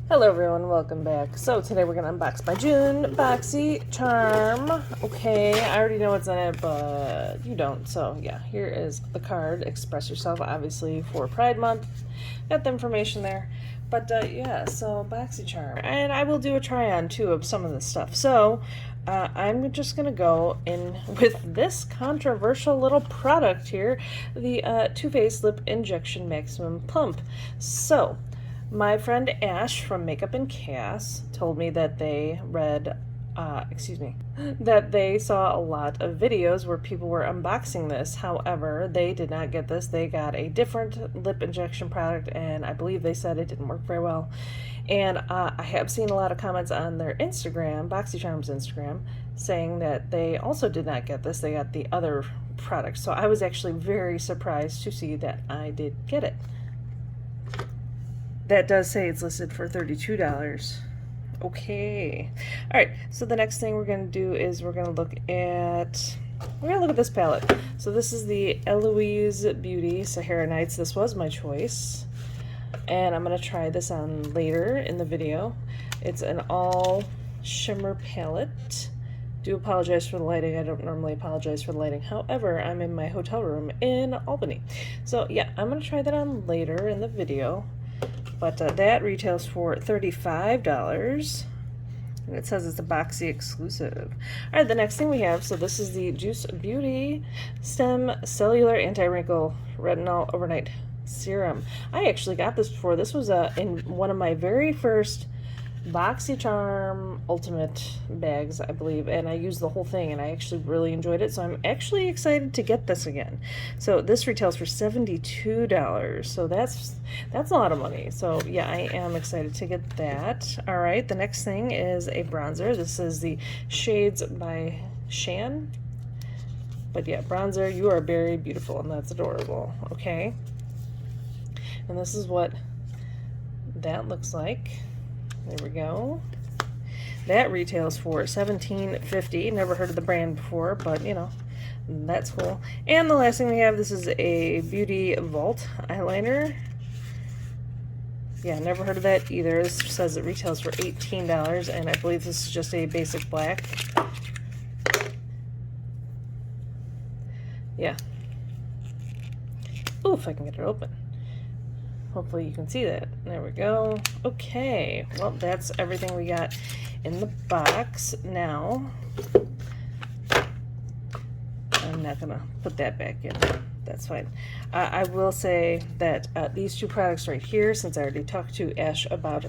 Hello everyone, welcome back. So today we're going to unbox my June Boxycharm. Okay, I already know what's in it, but you don't. So yeah, here is the card. Express yourself, obviously, for Pride Month. Got the information there. But yeah, so Boxycharm. And I will do a try-on, too, of some of this stuff. So I'm just going to go in with this controversial little product here, the Too Faced Lip Injection Maximum Pump. So my friend Ash from Makeup and Cass told me that they that they saw a lot of videos where people were unboxing this. However, they did not get this. They got a different lip injection product, and I believe they said it didn't work very well. And I have seen a lot of comments on their Instagram, Boxycharm's Instagram, saying that they also did not get this. They got the other product. So I was actually very surprised to see that I did get it. That does say it's listed for $32. Okay. All right. So the next thing we're going to do is we're going to look at this palette. So this is the Eloise Beauty Sahara Nights. This was my choice, and I'm going to try this on later in the video. It's an all shimmer palette. Do apologize for the lighting. I don't normally apologize for the lighting. However, I'm in my hotel room in Albany. So yeah, I'm going to try that on later in the video. But that retails for $35, and it says it's a Boxy exclusive. All right, the next thing we have, so this is the Juice Beauty Stem Cellular Anti-Wrinkle Retinol Overnight Serum. I actually got this before. This was in one of my very first Boxycharm Ultimate bags, I believe, and I used the whole thing, and I actually really enjoyed it, so I'm actually excited to get this again. So this retails for $72, so that's a lot of money. So yeah, I am excited to get that. All right, the next thing is a bronzer. This is the Shades by Shan. But yeah, bronzer, you are very beautiful, and that's adorable. Okay, and this is what that looks like. There we go. That retails for $17.50. Never heard of the brand before, but you know, that's cool. And the last thing we have, this is a Beauty Vault eyeliner. Yeah, never heard of that either. This says it retails for $18, and I believe this is just a basic black. Yeah. Ooh, if I can get it open. Hopefully you can see that. There we go. Okay, well, that's everything we got in the box. Now, I'm not gonna put that back in. That's fine. I will say that these two products right here, since I already talked to Ash about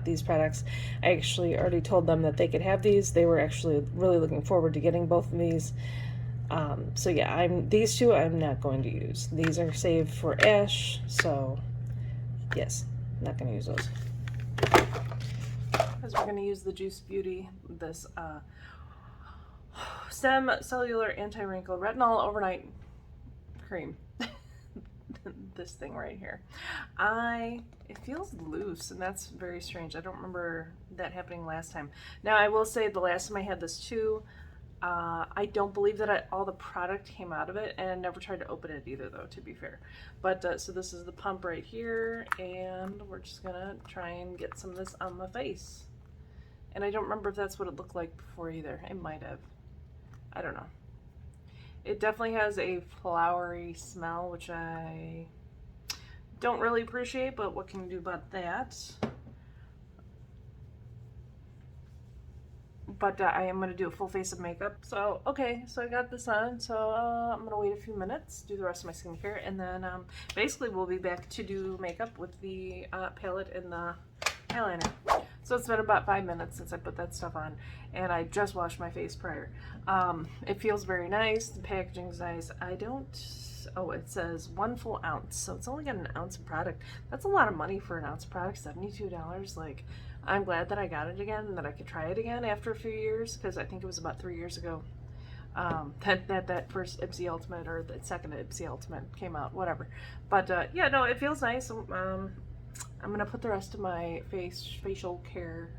these products, I actually already told them that they could have these. They were actually really looking forward to getting both of these. So yeah, these two I'm not going to use. These are saved for Ash, so yes, I'm not going to use those. Because we're going to use the Juice Beauty, this Stem Cellular Anti-Wrinkle Retinol Overnight Cream. This thing right here. It feels loose, and that's very strange. I don't remember that happening last time. Now, I will say the last time I had this too, I don't believe that all the product came out of it, and I never tried to open it either, though, to be fair. But so this is the pump right here, and we're just gonna try and get some of this on my face. And I don't remember if that's what it looked like before either. It might have. I don't know. It definitely has a flowery smell, which I don't really appreciate, but what can you do about that? But I am going to do a full face of makeup. So, okay, so I got this on. So I'm going to wait a few minutes, do the rest of my skincare, and then basically we'll be back to do makeup with the palette and the eyeliner. So it's been about 5 minutes since I put that stuff on, and I just washed my face prior. It feels very nice. The packaging's nice. Oh, it says 1 full ounce, so it's only got an ounce of product. That's a lot of money for an ounce of product, $72. Like, I'm glad that I got it again and that I could try it again after a few years, because I think it was about 3 years ago that first Ipsy Ultimate, or the second Ipsy Ultimate came out, whatever. But yeah, no, it feels nice. I'm gonna put the rest of my facial care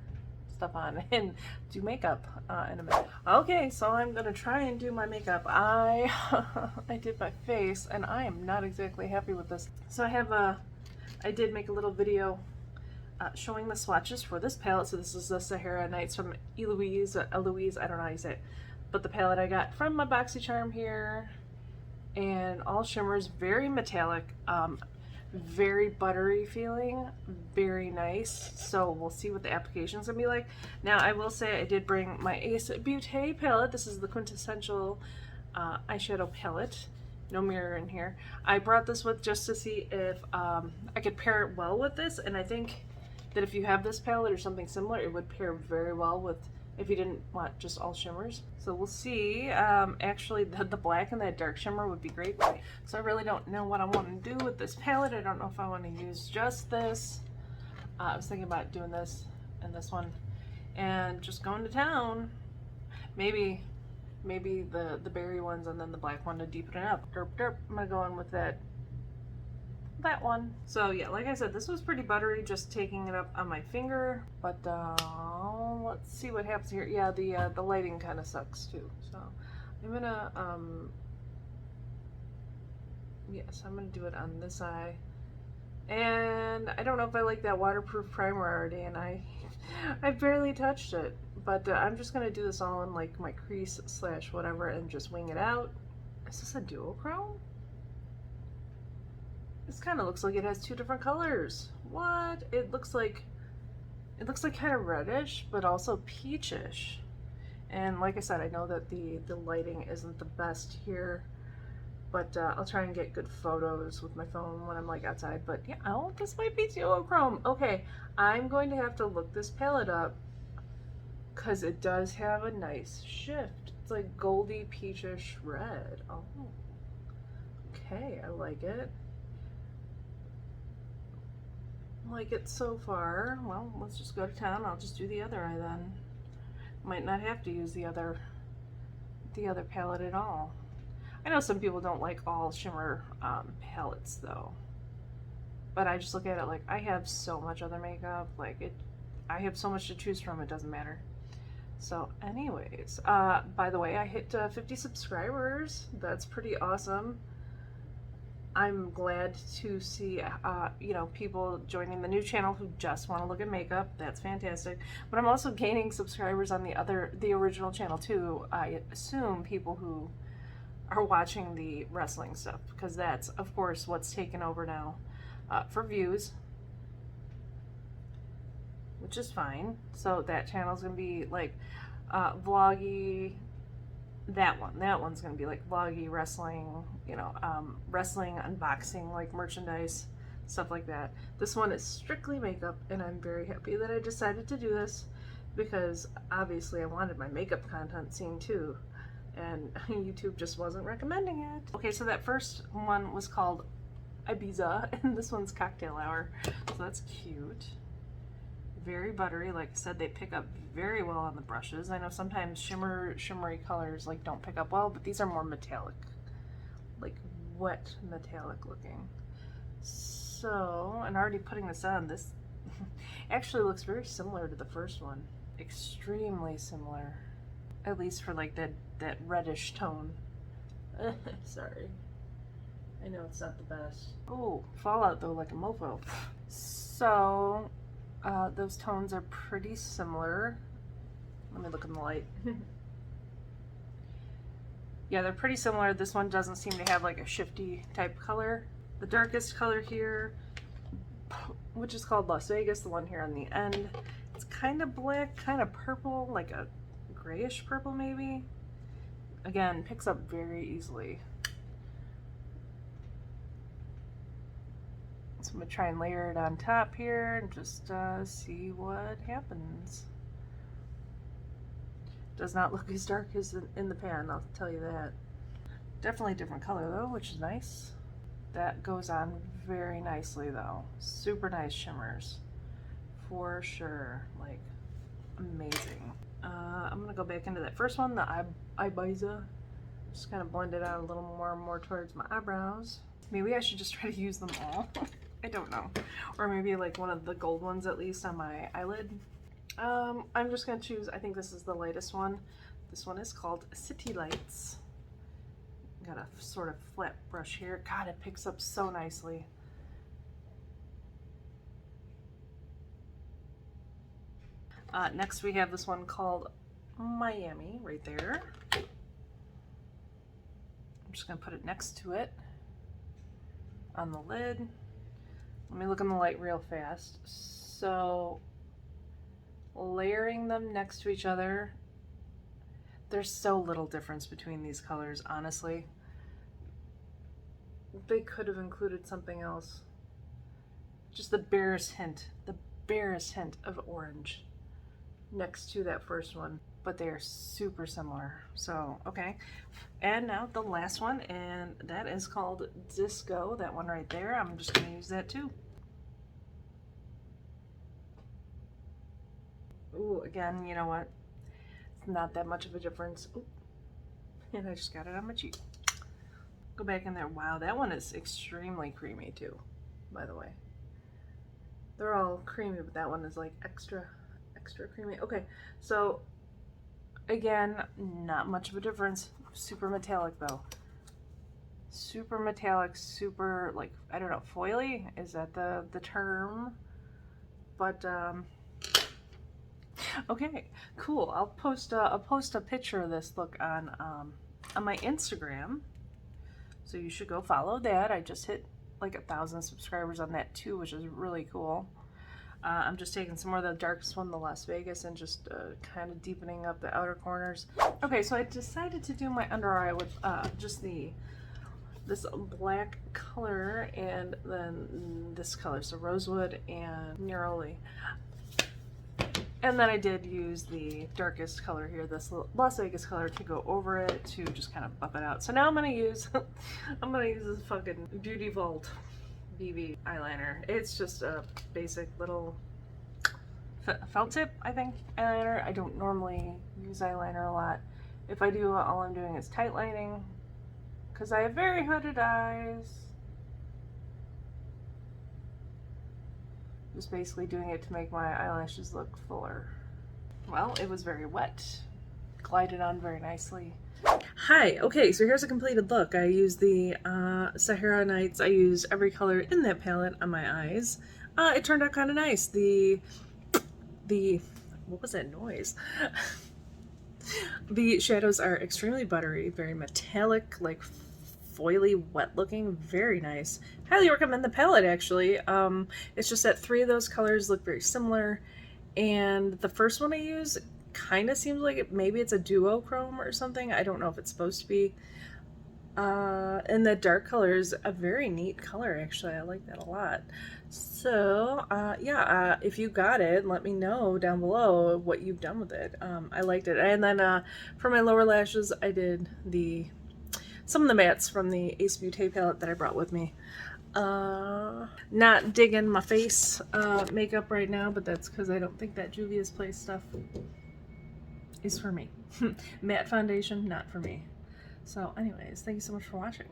stuff on and do makeup in a minute. Okay, so I'm gonna try and do my makeup. I did my face, and I am not exactly happy with this. So I did make a little video showing the swatches for this palette. So this is the Sahara Nights from Eloise, Eloise, I don't know how you say it, but the palette I got from my Boxycharm here, and all shimmers, very metallic, very buttery feeling, very nice. So we'll see what the application's gonna be like. Now I will say I did bring my Ace Beauté palette. This is the quintessential eyeshadow palette. No mirror in here. I brought this with just to see if I could pair it well with this, and I think that if you have this palette or something similar, it would pair very well with if you didn't want just all shimmers. So we'll see. Actually, the black and that dark shimmer would be great. So I really don't know what I want to do with this palette. I don't know if I want to use just this. I was thinking about doing this and this one and just going to town. Maybe the berry ones and then the black one to deepen it up. Derp derp. I'm gonna go in with that one. So yeah, like I said, this was pretty buttery, just taking it up on my finger. But let's see what happens here. Yeah, the lighting kind of sucks too. So I'm gonna yes, I'm gonna do it on this eye. And I don't know if I like that waterproof primer already, and I barely touched it. But I'm just gonna do this all in like my crease slash whatever and just wing it out. Is this a duochrome? This kind of looks like it has two different colors. What? It looks like kind of reddish, but also peachish. And like I said, I know that the lighting isn't the best here, but I'll try and get good photos with my phone when I'm like outside. But yeah, oh, this might be duochrome. Okay, I'm going to have to look this palette up because it does have a nice shift. It's like goldy peachish red. Oh, okay, I like it. Like it so far. Well, let's just go to town. I'll just do the other eye then. Might not have to use the other palette at all. I know some people don't like all shimmer palettes though, but I just look at it like I have so much other makeup, like I have so much to choose from, it doesn't matter. So anyways, by the way, I hit 50 subscribers. That's pretty awesome. I'm glad to see, you know, people joining the new channel who just want to look at makeup. That's fantastic. But I'm also gaining subscribers on the original channel too. I assume people who are watching the wrestling stuff, because that's, of course, what's taken over now for views, which is fine. So that channel's gonna be like vloggy. That one's gonna be like vloggy wrestling, you know, wrestling, unboxing, like merchandise, stuff like that. This one is strictly makeup, and I'm very happy that I decided to do this because obviously I wanted my makeup content seen too, and YouTube just wasn't recommending it. Okay, so that first one was called Ibiza, and this one's Cocktail Hour, so that's cute. Very buttery. Like I said, they pick up very well on the brushes. I know sometimes shimmery colors like don't pick up well, but these are more metallic, like wet metallic looking. So, and already putting this on, this actually looks very similar to the first one. Extremely similar, at least for like that reddish tone. Sorry, I know it's not the best. Oh, fallout though, like a mofo. So those tones are pretty similar. Let me look in the light. Yeah, they're pretty similar. This one doesn't seem to have like a shifty type color. The darkest color here, which is called Las Vegas, the one here on the end, it's kind of black, kind of purple, like a grayish purple maybe. Again, picks up very easily. So I'm going to try and layer it on top here and just see what happens. Does not look as dark as in the pan, I'll tell you that. Definitely a different color though, which is nice. That goes on very nicely though. Super nice shimmers. For sure. Like, amazing. I'm going to go back into that first one, the Ibiza. Just kind of blend it out a little more towards my eyebrows. Maybe I should just try to use them all. I don't know. Or maybe like one of the gold ones at least on my eyelid. I'm just going to choose, I think this is the lightest one. This one is called City Lights. Got a sort of flat brush here. God, it picks up so nicely. Next we have this one called Miami right there. I'm just going to put it next to it on the lid. Let me look in the light real fast. So layering them next to each other, there's so little difference between these colors, honestly. They could have included something else. Just the barest hint of orange next to that first one, but they are super similar. So, okay. And now the last one, and that is called Disco, that one right there. I'm just gonna use that too. Ooh, again, you know what? It's not that much of a difference. Ooh. And I just got it on my cheek. Go back in there. Wow, that one is extremely creamy too, by the way. They're all creamy, but that one is like extra creamy. Okay, so again, not much of a difference. Super metallic though. Super metallic, super, like, I don't know, foily? Is that the term? But okay, cool. I'll post a picture of this look on my Instagram. So you should go follow that. I just hit like 1,000 subscribers on that too, which is really cool. I'm just taking some more of the darkest one, the Las Vegas, and just kind of deepening up the outer corners. Okay, so I decided to do my under eye with just this black color and then this color, so rosewood and neroli. And then I did use the darkest color here, this Las Vegas color, to go over it to just kind of buff it out. So now I'm gonna use this fucking Beauty Vault Bb eyeliner. It's just a basic little felt tip, I think, eyeliner. I don't normally use eyeliner a lot. If I do, all I'm doing is tight lining because I have very hooded eyes. Just basically doing it to make my eyelashes look fuller. Well, it was very wet. Glided on very nicely. Hi, okay, so here's a completed look. I used the Sahara Nights. I used every color in that palette on my eyes. It turned out kind of nice. The what was that noise? The shadows are extremely buttery, very metallic, like foily, wet looking, very nice. Highly recommend the palette, actually. It's just that 3 of those colors look very similar, and the first one I use kind of seems like maybe it's a Duochrome or something. I don't know if it's supposed to be. And the dark color is a very neat color, actually. I like that a lot. So yeah, if you got it, let me know down below what you've done with it. I liked it. And then for my lower lashes, I did some of the mattes from the Ace Beauté palette that I brought with me. Not digging my face makeup right now, but that's because I don't think that Juvia's Place stuff is for me. Matte foundation, not for me. So anyways, thank you so much for watching.